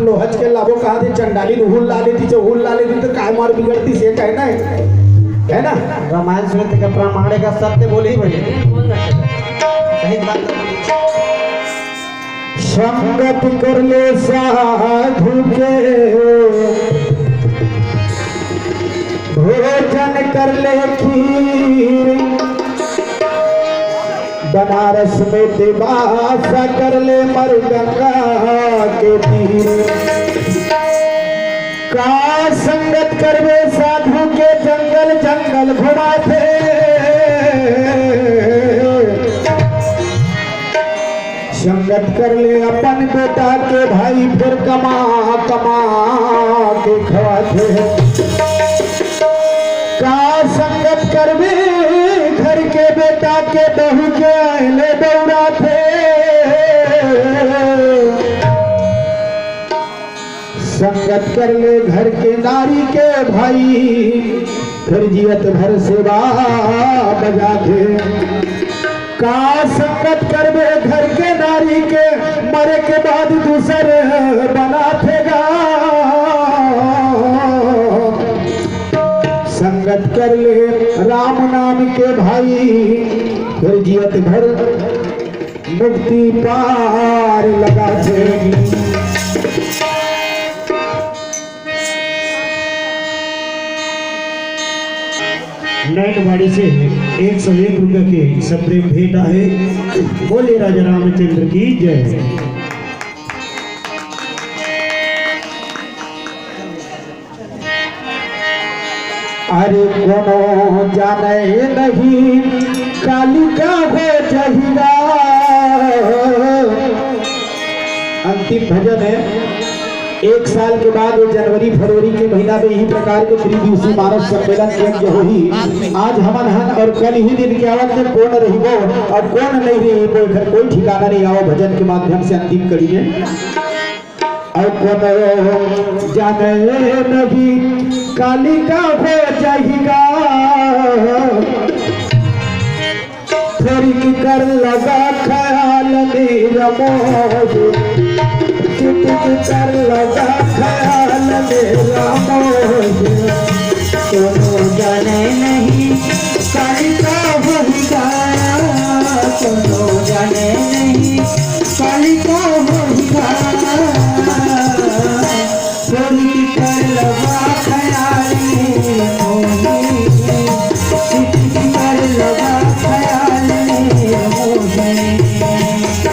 आपण लोहच के लाभो कहा थे चंडाली हुल लाले थी जो हुल लाले थी तो काय मार बिगड़ती से काय ना है ना। रामायण सुनते का प्रमाण का सत्य बोले ही भैया सही बात। संगत कर ले साधु के भोजन कर ले खीर बनारस में दिवासा कर ले मर गंगा के तीर का संगत करवे साधु के जंगल जंगल घुमाते संगत कर ले अपन बेटा के भाई फिर कमा कमा के खवाते का संगत करवे घर के बेटा के बहू के आले दौड़ाते संगत कर ले घर के नारी के भाई फिर जियत भर सेवा बजाते का संगत करवे घर के नारी के मरे के बाद दूसरे बनातेगा संगत कर ले राम नाम के भाई फिर जियत भर मुक्ति पार लगा देगी। नैनवाड़ी से 101 रुपये के सप्रेम भेंट है। बोले राजा रामचंद्र की जय। अरे कोनो जाने नहीं कालिका हो जहिरा अंतिम भजन है। एक साल के बाद जनवरी फरवरी के महीना में यही प्रकार के त्रिदिवसीय मानव सम्मेलन यज्ञ होही। आज हमन हन और कल ही दिन के आवत में कौन रहिबो और कौन नहीं रहिबो घर कोई ठिकाना नहीं आओ भजन के माध्यम से अंतिम करिए। और कोनो जाने नहीं कालिका हो जाएगा फिर की कर लगा ख्याल मेरा मोह कर लगा ख्याल मेरा मोह कोनो जाने नहीं कालिका होगा कोनो जाने नहीं कालिका होगा थोड़ी कर लगा ख्याल कर लगा ख्याल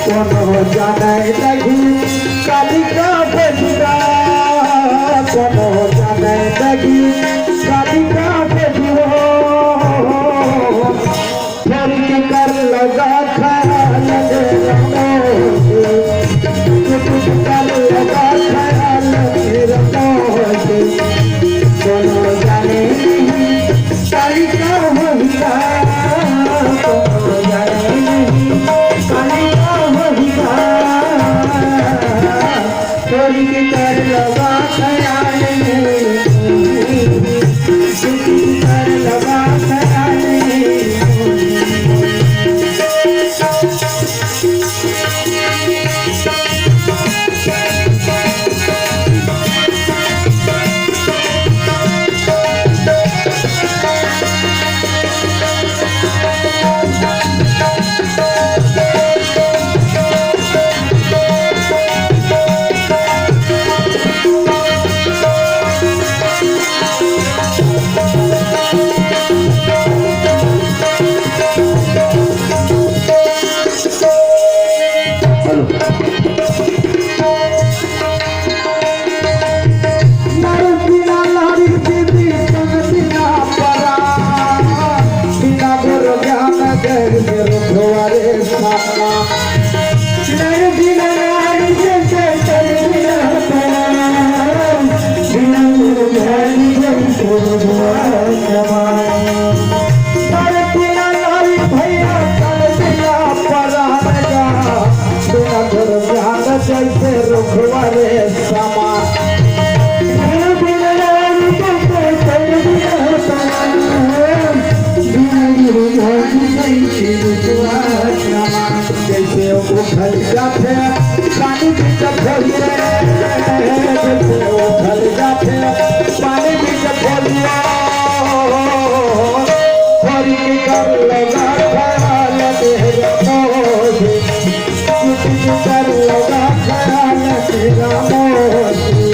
कोनो जाने नहीं कालिका बजरा कोनो जाने नहीं कालिका बजरो फिर की कर लगा ख्याल मेरा कर लगा ख्याल मेरा कोनो जाने नहीं कालिका होगा कोनो जाने नहीं कालिका होगा थोड़ी कर लगा ख्याल कर लगा ख्याल जैसे रुखवारे समा जैसे उठल जाते पानी की सूखल जाते पानी बीच खोलिया थोड़ी की कर लगा ख्याल तेरा मोहे चुटी की कर लगा ख्याल तेरा मोहे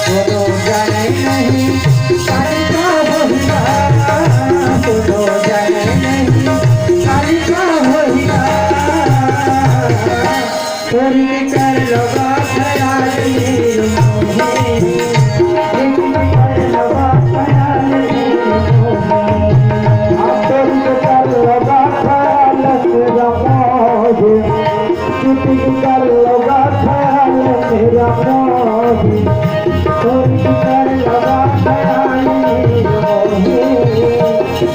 दोनों जाने नहीं काली का होइया दोनों जाने नहीं काली का होइया थोड़ी कर लगा ख्याल तेरा मोहे थोड़ी कर लगा ख्याल तेरा मोहे चुटी कर लगा ख्याल तेरा मोहे थोड़ी कर लगा ख्याल मोहे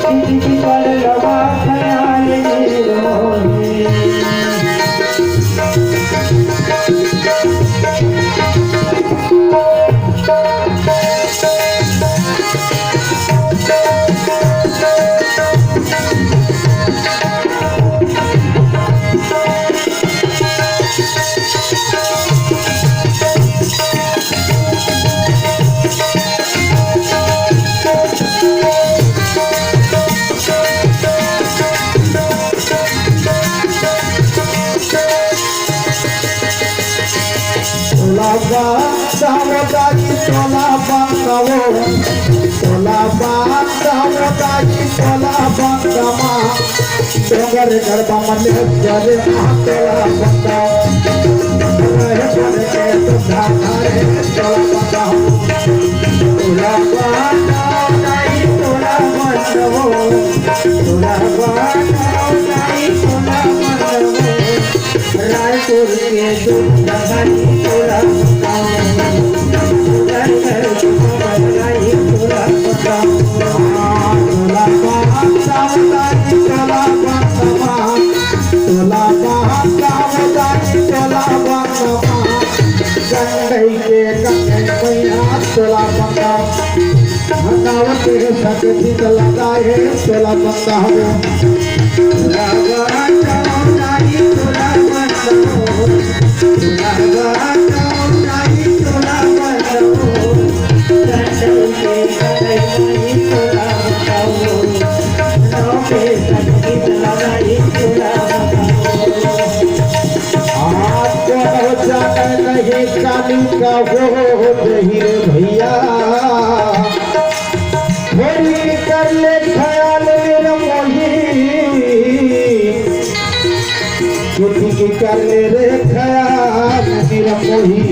थोड़ी कर लगा ख्याल मोहे दावताजी तोला बंदवो तोला दावताजी तोला बंदमा डोंगर गरबा मले जरे तोला बंदा रहे बने के तो धारे तोला बंदा तोला बानाई तोला बंदवो तोला बानाई तोला बंदवो रायपुर के दूध भाई तोला लगाए तोला बंदा हो काली का हो हीरे भैया होली कर ले ख्याल मेरा मोही चुटी की कर ले रे ख्याल मेरा मोही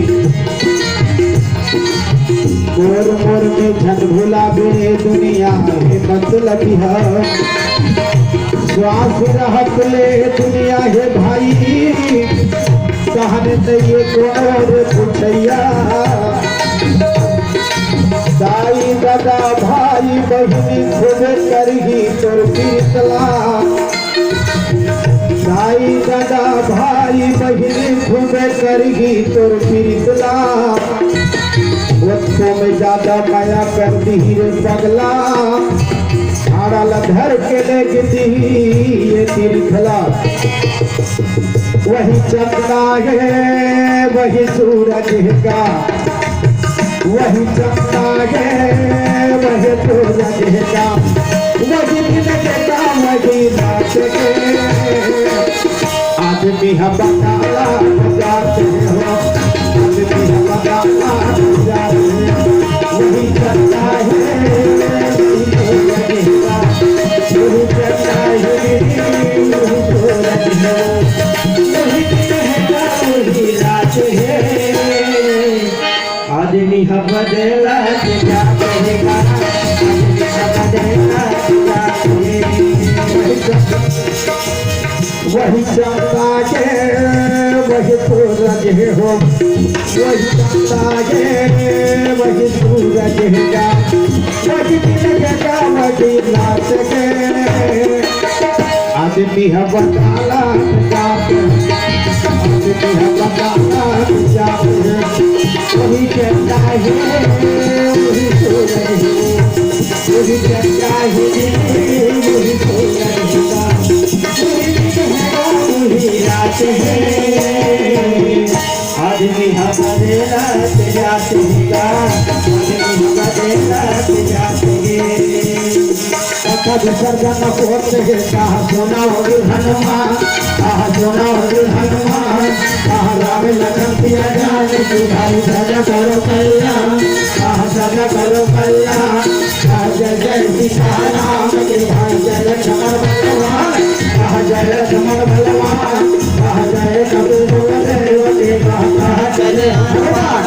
गोर मोर में झट भुला बे दुनिया है मतलब है श्वास रहत ले दुनिया है भाई कहने ये गोर पुछैया दाई दादा भाई बहिनी खुद करही तोर पीतला दाई दादा भाई बहिनी खुद करही तोर पीतला वक्तों में ज्यादा माया कर दी रे पगला आड़ा धर के लेग दी ये तिरखला वही चंदा है वही सूरज का वही चंदा है वही सूरज का वही दिन का वही रात के आदमी हम बकाला जाते हो आदमी हम बकाला जाते वही चंदा है वही सूरज का वही चंदा है वही सूरज है आदमी हम बदला क्या कहेगा आदमी हम बदला क्या कहेगा वही चंदा के वही सूरज हो वही चंदा के वही सूरज का वही दिन का वही रात के आदमी हम बकाला जाते आदमी हम बकाला जाते वही चंदा है वही सूरज है वही चंदा है वही सूरज का वही रात है आदमी हमारे रात जाते गा आदमी बदला जाते कथा विसर्जन होते हैं कहा सोना हो हनुमान कहा सोना हो हनुमान कहा राम लखन पिया जाने की भाई सजा करो कल्याण कहा सजा करो कल्याण कहा जय जय सीताराम के भाई जय लक्ष्मण बलवान कहा जय लक्ष्मण बलवान कहा जय कबीर देव के कहा चले हनुमान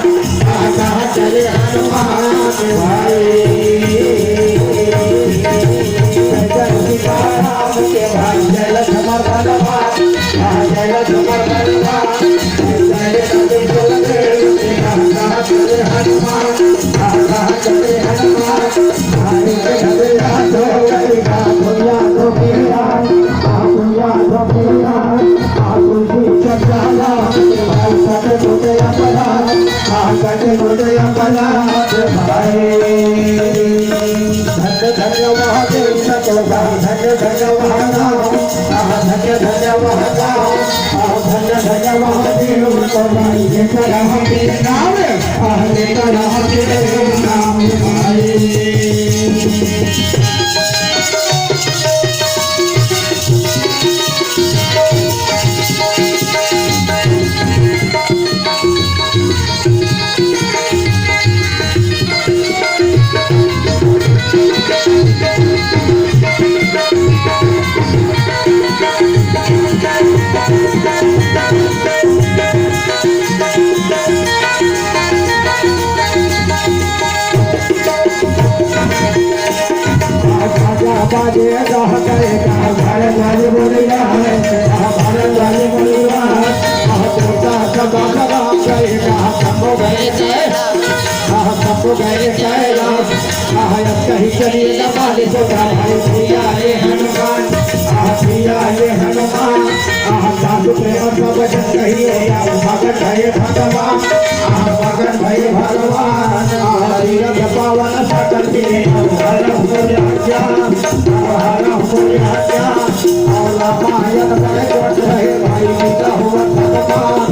कहा चले हनुमान भाई सीताराम के भाई जय लक्ष्मण बलवान जय लक्ष्मण बलवान जय कबीर देव के कहा चले हनुमान कहा चले हनुमान हरे हरे राधो हरे राधो तो पीरा दुनिया तो पीरा तुझी चला भाई सके मुझे अपना सके मुझे अपना भाई धन्य धन्य महादेव सको भाई धन्य धन्य महादेव धन्य धन्य महादेव धन्य धन्य महादेव को भाई लेकर हमारे नाम लेकर हमारे नाम भाई बाजे रह गए भारत वाले बोले भारत वाले बोले तोता सदा सदा गए सबको गए सबको गए कहीं चलिए बाले सोचा भाई प्रिया ये हनुमान प्रिया ये हनुमान साधु प्रेम सब वचन कहिए भगत भय भगवान भगत भय भगवान तीरथ पावन सकल के हर और पायन बड़े कोट रहे भाई मीठा हुआ भगवान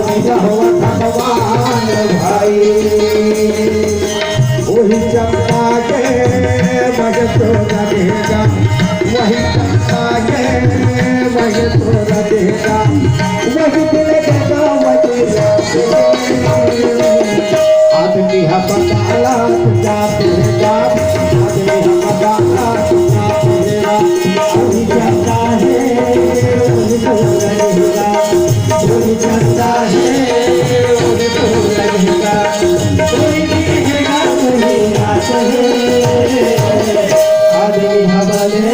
मीठा हुआ भगवान भाई वही चंपा के मज तो रहेगा वही चंपा के मज तो रहेगा वही दिलेगा वही आदमी हम बता जाते आदमी हम बता जाता है कोई जाता है कोई लगेगा कोई दिखेगा कोई आता है आदमी हमारे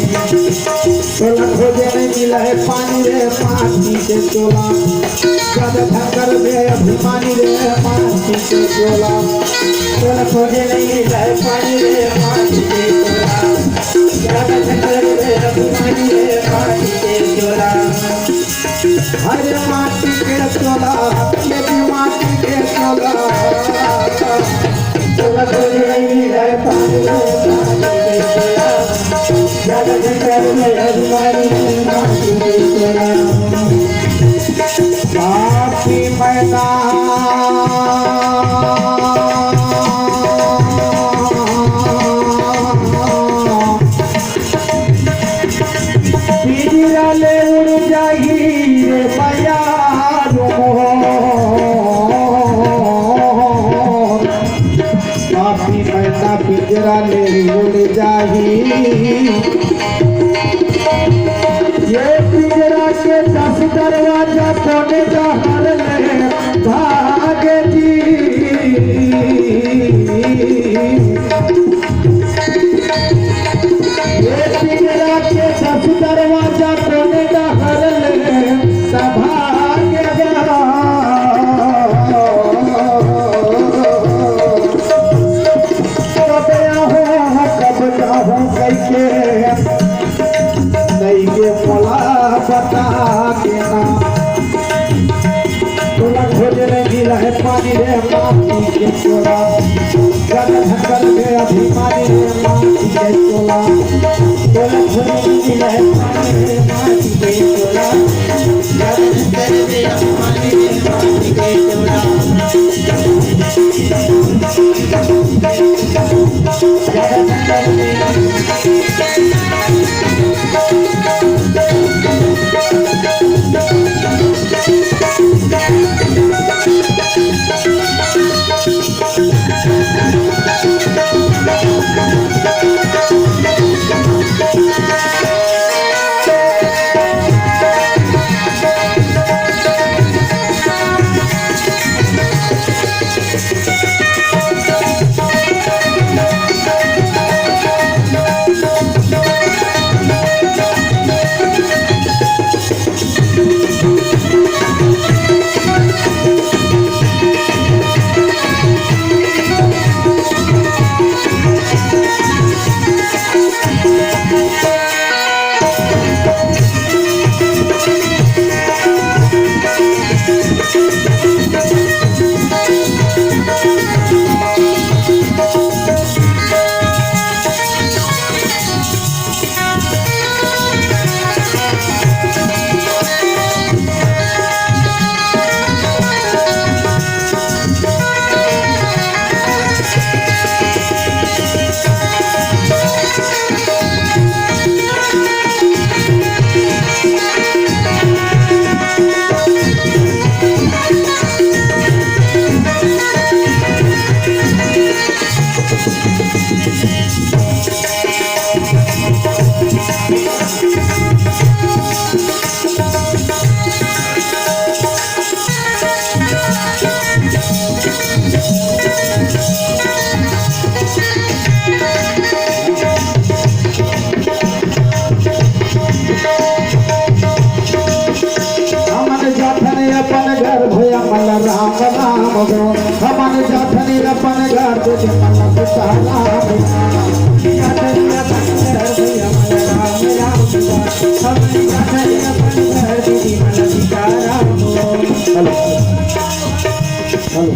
सोना खोजे नहीं मिला है पानी रे पानी से चोला जब धकर में अभिमानी रे पानी से चोला सोना खोजे नहीं मिला है पानी रे पानी से चोला जब धकर में अभिमानी रे पानी से चोला हर माटी के चोला ये भी माटी के चोला सोना खोजे नहीं मिला है पानी रे पानी से चोला जब धकर में अभिमानी रे पानी से चोला बापी मैदान पिंजरा ले उड़ जाही रे बयारो बापी मैदान पिंजरा ले उड़ जाही ये पिंजरा के 10 दरवाजा कोने का हर ले भागे जी ये पिंजरा के 10 दरवाजा कोने का हर ले भागे कब जाऊँ कैसे नहीं ये मोला बता के ना खोज नहीं मिला है अभिमानी रे माटी के चोला गद धकल के अभिमानी रे माटी के चोला तोला छोरी मिले रे माटी के चोला गद धकल के अभिमानी रे माटी के चोला गद धकल अपन घर भया मल राम राम गो हमन जाठनी अपन घर तो मन पिता राम जाठनी अपन घर भया मल राम राम गो हमन जाठनी अपन घर दीदी मन पिता राम हेलो हेलो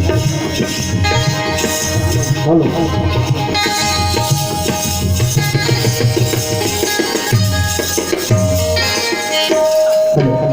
हेलो